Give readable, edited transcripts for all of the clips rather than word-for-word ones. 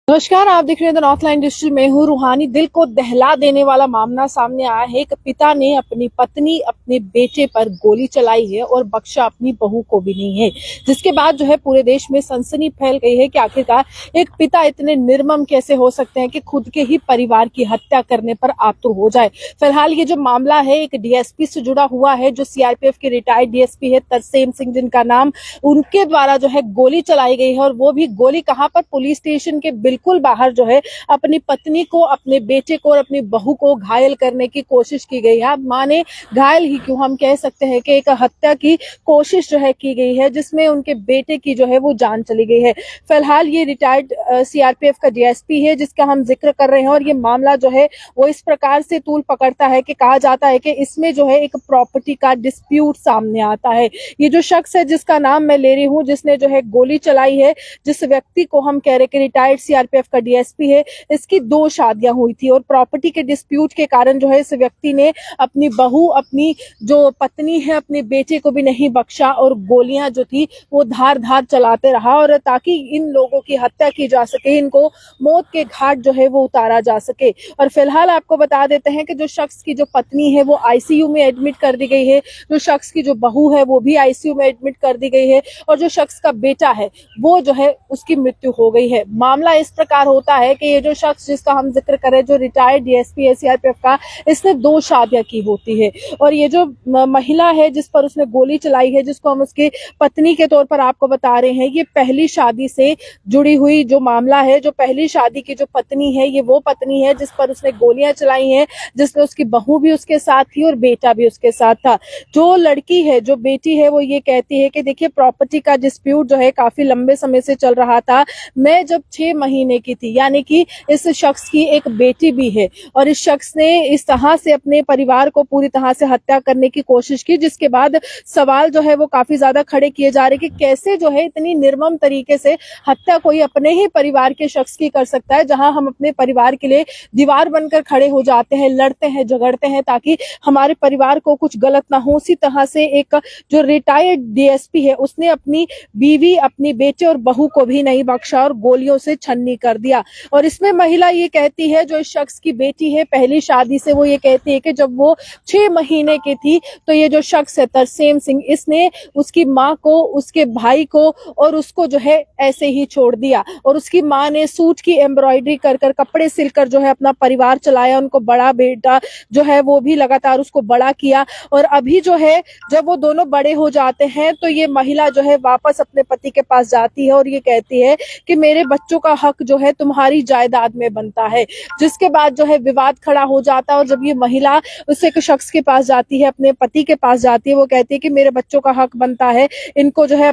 नमस्कार, आप देख रहे हैं द नॉर्थ लाइन डिजिटल में हूँ। रूहानी दिल को दहला देने वाला मामला सामने आया है। एक पिता ने अपनी पत्नी अपने बेटे पर गोली चलाई है और बख्शा अपनी बहू को भी नहीं है, जिसके बाद जो है पूरे देश में सनसनी फैल गई है कि आखिरकार एक पिता इतने निर्मम कैसे हो सकते हैं कि खुद के ही परिवार की हत्या करने पर आतुर हो जाए। फिलहाल ये जो मामला है एक डीएसपी से जुड़ा हुआ है, जो सीआरपीएफ के रिटायर्ड डीएसपी है तरसेम सिंह जिनका नाम, उनके द्वारा जो है गोली चलाई गई है और वो भी गोली कहां पर, पुलिस स्टेशन के बिल्कुल बाहर जो है अपनी पत्नी को, अपने बेटे को और अपनी बहू को घायल करने की कोशिश की गई है। आप माने घायल ही क्यों, हम कह सकते हैं कि एक हत्या की कोशिश जो है की गई है, जिसमें उनके बेटे की जो है वो जान चली गई है। फिलहाल ये रिटायर्ड सीआरपीएफ का डीएसपी है जिसका हम जिक्र कर रहे हैं और ये मामला जो है वो इस प्रकार से तूल पकड़ता है कि कहा जाता है कि इसमें जो है एक प्रॉपर्टी का डिस्प्यूट सामने आता है। ये जो शख्स है जिसका नाम मैं ले रही हूँ, जिसने जो है गोली चलाई है, जिस व्यक्ति को हम कह रहे कि रिटायर्ड सीआरपीएफ का डीएसपी है, इसकी 2 शादियां हुई थी और प्रॉपर्टी के डिस्प्यूट के कारण जो है इस व्यक्ति ने अपनी बहू, अपनी जो पत्नी है, अपने बेटे को भी नहीं बख्शा और गोलियां जो थी वो धार धार चलाते रहा, और ताकि इन लोगों की हत्या की जा सके, इनको मौत के घाट जो है वो उतारा जा सके। और फिलहाल आपको बता देते हैं कि जो शख्स की जो पत्नी है वो आईसीयू में एडमिट कर दी गई है, जो शख्स की जो बहू है वो भी आईसीयू में एडमिट कर दी गई है और जो शख्स का बेटा है वो जो है उसकी मृत्यु हो गई है। मामला इस प्रकार होता है कि ये जो शख्स जिसका हम जिक्र करें, जो रिटायर्ड डीएसपी है सीआरपीएफ का, इसने 2 शादियां की होती है और ये जो महिला है जिस पर उसने गोली चलाई है, जिसको हम उसकी पत्नी के तौर पर आपको बता रहे हैं, ये पहली शादी से जुड़ी हुई जो मामला है। जो पहली शादी की जो पत्नी है ये वो पत्नी है जिस पर उसने गोलियां चलाई हैं, जिसमें उसकी बहू भी उसके साथ थी और बेटा भी उसके साथ था। जो लड़की है, जो बेटी है, वो ये कहती है कि देखिए प्रॉपर्टी का डिस्प्यूट जो है काफी लंबे समय से चल रहा था। मैं जब 6 महीने की थी, यानी कि इस शख्स की एक बेटी भी है और इस शख्स ने इस तरह से अपने परिवार को पूरी तरह से हत्या करने की कोशिश की, जिसके बाद सवाल जो है वो काफी ज्यादा खड़े किए जा रहे कि कैसे जो है इतनी निर्मम तरीके से हत्या कोई अपने ही परिवार के शख्स की कर सकता है, जहां हम अपने परिवार के लिए दीवार बनकर खड़े हो जाते हैं, लड़ते हैं, झगड़ते हैं ताकि हमारे परिवार को कुछ गलत ना हो। उसी तरह से एक जो रिटायर्ड डीएसपी है उसने अपनी बीवी, अपनी बेटे और बहू को भी नहीं बख्शा और गोलियों से छन्नी कर दिया। और इसमें महिला ये कहती है, जो इस शख्स की बेटी है पहली शादी से, वो ये कहती है कि जब वो 6 महीने की थी तो ये जो शख्स है तरसेम सिंह, इसने उसकी माँ को, उसके भाई को और उसको जो है ऐसे ही छोड़ दिया और उसकी माँ ने सूट की एम्ब्रॉयडरी कर कर, कपड़े सिलकर जो है अपना परिवार चलाया। उनको बड़ा बेटा जो है वो भी लगातार उसको बड़ा किया और अभी जो है जब वो दोनों बड़े हो जाते हैं तो ये महिला जो है वापस अपने पति के पास जाती है और ये कहती है कि मेरे बच्चों का हक जो है तुम्हारी जायदाद में बनता है। जिसके बाद जो है विवाद खड़ा हो जाता है और जब ये महिला उस एक शख्स के पास जाती है, अपने पति के पास जाती है, वो कहती है कि मेरे बच्चों का हक बनता है, इनको जो है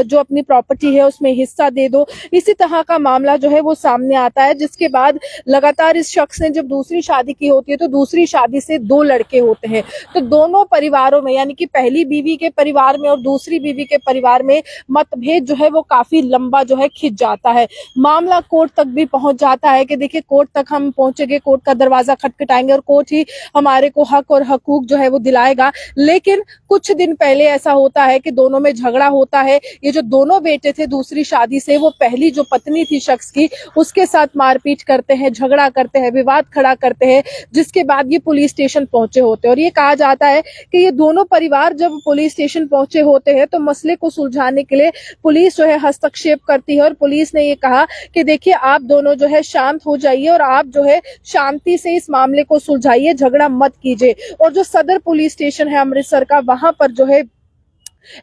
जो अपनी प्रॉपर्टी है उसमें हिस्सा दे दो। इसी तरह का मामला जो है वो सामने आता है, जिसके बाद लगातार इस शख्स ने जब दूसरी शादी की होती है तो दूसरी शादी से 2 लड़के होते हैं। तो दोनों परिवारों में, यानी कि पहली बीवी के परिवार में और दूसरी बीवी के परिवार में मतभेद जो है वो काफी लंबा जो है खिंच जाता है। मामला कोर्ट तक भी पहुंच जाता है कि देखिए कोर्ट तक हम पहुंचेंगे, कोर्ट का दरवाजा खटखटाएंगे और कोर्ट ही हमारे को हक और हकूक जो है वो दिलाएगा। लेकिन कुछ दिन पहले ऐसा होता है कि दोनों में झगड़ा होता है। ये जो दोनों बेटे थे दूसरी शादी से, वो पहली जो पत्नी थी शख्स की, उसके साथ मारपीट करते हैं, झगड़ा करते हैं, विवाद खड़ा करते हैं, जिसके बाद ये पुलिस स्टेशन पहुंचे होते हैं। और ये कहा जाता है कि ये दोनों परिवार जब पुलिस स्टेशन पहुंचे होते हैं तो मसले को सुलझाने के लिए पुलिस जो है हस्तक्षेप करती है और पुलिस ने ये कहा कि देखिए आप दोनों जो है शांत हो जाइए और आप जो है शांति से इस मामले को सुलझाइए, झगड़ा मत कीजिए। और जो सदर पुलिस स्टेशन है अमृतसर का, वहां पर जो है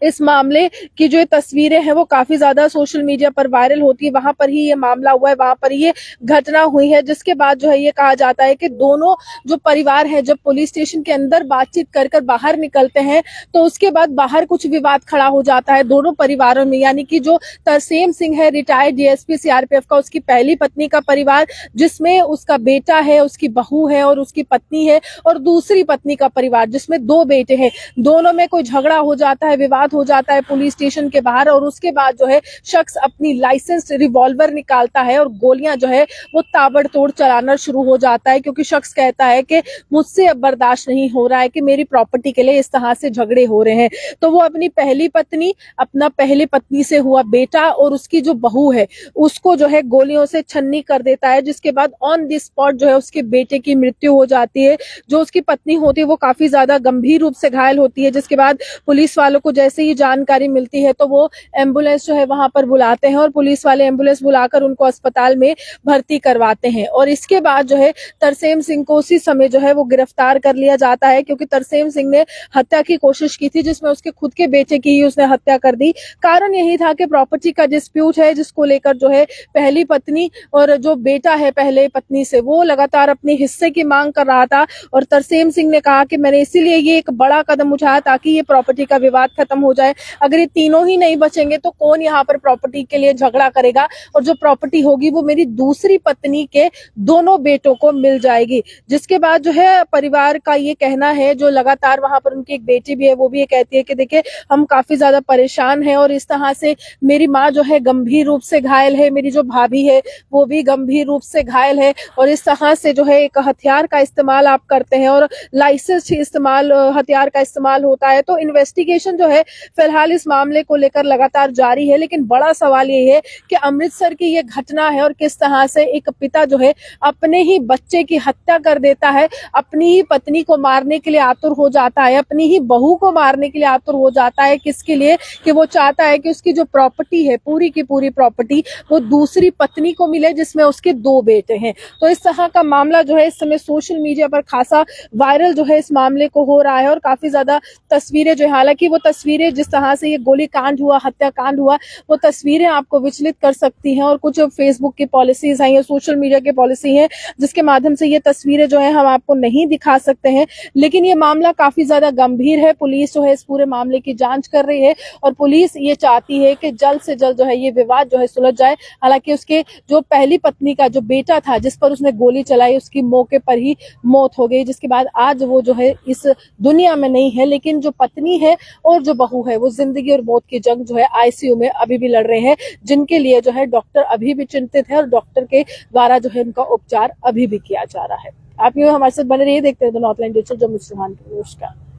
इस मामले की जो तस्वीरें हैं वो काफी ज्यादा सोशल मीडिया पर वायरल होती है। वहां पर ही ये मामला हुआ है, वहां पर ये घटना हुई है, जिसके बाद जो है ये कहा जाता है कि दोनों जो परिवार है जब पुलिस स्टेशन के अंदर बातचीत कर कर बाहर निकलते हैं तो उसके बाद बाहर कुछ विवाद खड़ा हो जाता है दोनों परिवारों में। यानी कि जो तरसेम सिंह है रिटायर्ड डीएसपी सीआरपीएफ का, उसकी पहली पत्नी का परिवार जिसमें उसका बेटा है, उसकी बहू है और उसकी पत्नी है, और दूसरी पत्नी का परिवार जिसमें 2 बेटे हैं, दोनों में कोई झगड़ा हो जाता है, विवाद हो जाता है पुलिस स्टेशन के बाहर और उसके बाद जो है शख्स अपनी लाइसेंस रिवॉल्वर निकालता है और गोलियां जो है वो ताबड़तोड़ चलाना शुरू हो जाता है, क्योंकि शख्स कहता है कि मुझसे अब बर्दाश्त नहीं हो रहा है कि मेरी प्रॉपर्टी के लिए इस तरह से झगड़े हो रहे हैं। तो वो अपनी पहली पत्नी, अपना पहली पत्नी से हुआ बेटा और उसकी जो बहू है उसको जो है गोलियों से छन्नी कर देता है, जिसके बाद ऑन द स्पॉट जो है उसके बेटे की मृत्यु हो जाती है। जो उसकी पत्नी होती है वो काफी ज्यादा गंभीर रूप से घायल होती है, जिसके बाद पुलिस वालों को जैसे ही जानकारी मिलती है तो वो एम्बुलेंस जो है वहां पर बुलाते हैं और पुलिस वाले एम्बुलेंस बुलाकर उनको अस्पताल में भर्ती करवाते हैं। और इसके बाद जो है तरसेम सिंह को उसी समय जो है वो गिरफ्तार कर लिया जाता है, क्योंकि तरसेम सिंह ने हत्या की कोशिश की थी जिसमें उसके खुद के बेटे की ही उसने हत्या कर दी। कारण यही था कि प्रॉपर्टी का डिस्प्यूट है, जिसको लेकर जो है पहली पत्नी और जो बेटा है पहले पत्नी से वो लगातार अपने हिस्से की मांग कर रहा था। और तरसेम सिंह ने कहा कि मैंने इसीलिए ये एक बड़ा कदम उठाया ताकि ये प्रॉपर्टी का विवाद खत्म हो जाए। अगर ये तीनों ही नहीं बचेंगे तो कौन यहाँ पर प्रॉपर्टी के लिए झगड़ा करेगा, और जो प्रॉपर्टी होगी वो मेरी दूसरी पत्नी के दोनों बेटों को मिल जाएगी। जिसके बाद जो है परिवार का ये कहना है, जो लगातार वहां पर उनकी एक बेटी भी है वो भी ये कहती है कि देखिए हम काफी ज्यादा परेशान हैं और इस तरह से मेरी माँ जो है गंभीर रूप से घायल है, मेरी जो भाभी है वो भी गंभीर रूप से घायल है, और इस तरह से जो है एक हथियार का इस्तेमाल आप करते हैं और लाइसेंस इस्तेमाल हथियार का इस्तेमाल होता है। तो इन्वेस्टिगेशन जो है फिलहाल इस मामले को लेकर लगातार जारी है, लेकिन बड़ा सवाल ये है कि अमृतसर की ये घटना है और किस तरह से एक पिता जो है अपने ही बच्चे की हत्या कर देता है, अपनी ही पत्नी को मारने के लिए आतुर हो जाता है, अपनी ही बहू को मारने के लिए आतुर हो जाता है। किसके लिए? कि वो चाहता है कि उसकी जो प्रॉपर्टी है पूरी की पूरी प्रॉपर्टी वो दूसरी पत्नी को मिले जिसमें उसके दो बेटे हैं। तो इस तरह का मामला जो है इस समय सोशल मीडिया पर खासा वायरल जो है इस मामले को हो रहा है और काफी ज्यादा तस्वीरें जो है, हालांकि वो तस्वीरें जिस तरह से ये गोली कांड हुआ, हत्याकांड हुआ, वो तस्वीरें आपको विचलित कर सकती हैं और कुछ फेसबुक की पॉलिसीज हैं या सोशल मीडिया की पॉलिसी है जिसके माध्यम से ये तस्वीरें जो है हम आपको नहीं दिखा सकते हैं। लेकिन ये मामला काफी ज्यादा गंभीर है। पुलिस जो है इस पूरे मामले की जांच कर रही है और पुलिस ये चाहती है कि जल्द से जल्द जो है ये विवाद जो है सुलझ जाए। हालांकि उसके जो पहली पत्नी का जो बेटा था जिस पर उसने गोली चलाई उसकी मौके पर ही मौत हो गई, जिसके बाद आज वो जो है इस दुनिया में नहीं है, लेकिन जो पत्नी है और जो बहू है वो जिंदगी और मौत की जंग जो है आईसीयू में अभी भी लड़ रहे हैं, जिनके लिए जो है डॉक्टर अभी भी चिंतित है और डॉक्टर के द्वारा जो है उनका उपचार अभी भी किया जा रहा है। आप ये हमारे साथ बने रहिए, देखते हैं द नॉर्थलैंड डिजिटल। जो नमस्कार।